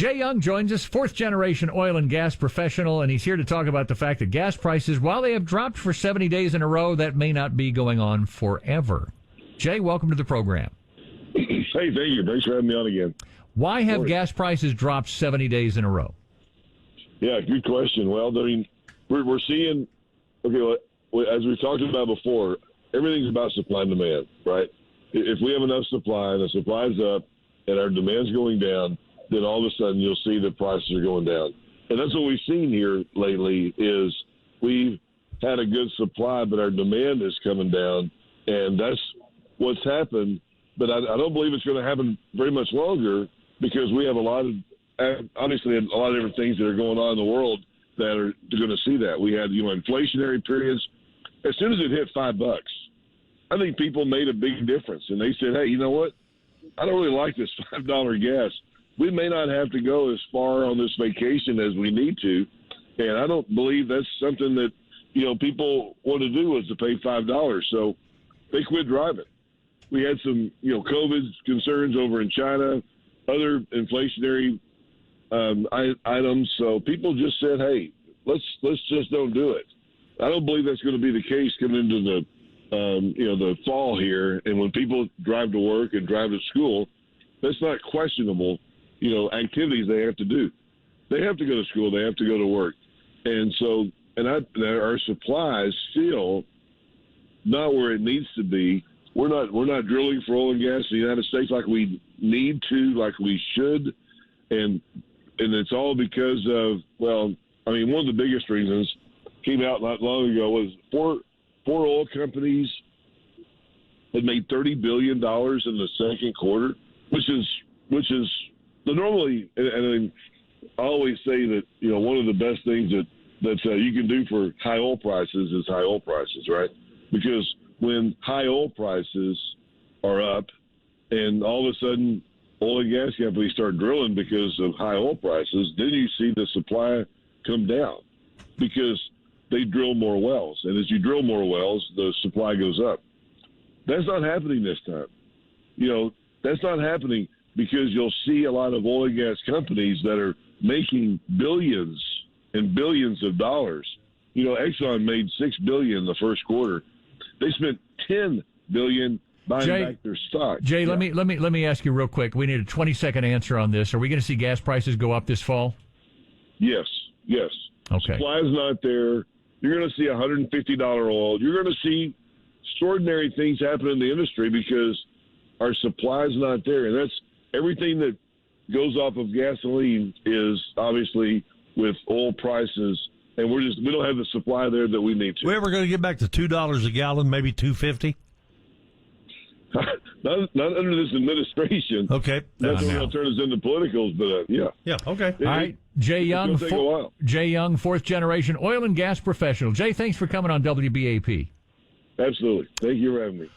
Jay Young joins us, fourth-generation oil and gas professional, and he's here to talk about the fact that gas prices, while they have dropped for 70 days in a row, that may not be going on forever. Jay, welcome to the program. Hey, thank you. Thanks for having me on again. Why have gas prices dropped 70 days in a row? Yeah, good question. Well, I mean, we're seeing, as we've talked about before, everything's about supply and demand, right? If we have enough supply and the supply's up and our demand's going down, then all of a sudden you'll see that prices are going down. And that's what we've seen here lately is we've had a good supply, but our demand is coming down, and that's what's happened. But I don't believe it's going to happen very much longer because we have obviously a lot of different things that are going on in the world that are going to see that. We had, inflationary periods. As soon as it hit $5, I think people made a big difference, and they said, hey, you know what? I don't really like this $5 gas. We may not have to go as far on this vacation as we need to, and I don't believe that's something that, people want to do is to pay $5. So they quit driving. We had some, COVID concerns over in China, other inflationary items. So people just said, hey, let's just don't do it. I don't believe that's going to be the case coming into the fall here. And when people drive to work and drive to school, that's not questionable, activities they have to do. They have to go to school. They have to go to work. And so, our supply is still not where it needs to be. We're not drilling for oil and gas in the United States like we need to, like we should. And it's all because of, one of the biggest reasons came out not long ago was four oil companies had made $30 billion in the second quarter, which is normally, and I always say that, one of the best things that you can do for high oil prices is high oil prices, right? Because when high oil prices are up and all of a sudden oil and gas companies start drilling because of high oil prices, then you see the supply come down because they drill more wells. And as you drill more wells, the supply goes up. That's not happening this time. That's not happening because you'll see a lot of oil and gas companies that are making billions and billions of dollars. Exxon made $6 billion in the first quarter. They spent $10 billion buying back their stock. Jay, let me ask you real quick. We need a 20-second answer on this. Are we going to see gas prices go up this fall? Yes. Okay. Supply is not there. You're going to see $150 oil. You're going to see extraordinary things happen in the industry because our supply is not there, and that's everything that goes off of gasoline is obviously with oil prices. And we don't have the supply there that we need to. We ever going to get back to $2 a gallon, maybe $2.50? not under this administration. Okay, that's going to turn us into politicals. But yeah. Okay. All right, Jay Young. It's going to take a while. Jay Young, fourth generation oil and gas professional. Jay, thanks for coming on WBAP. Absolutely. Thank you for having me.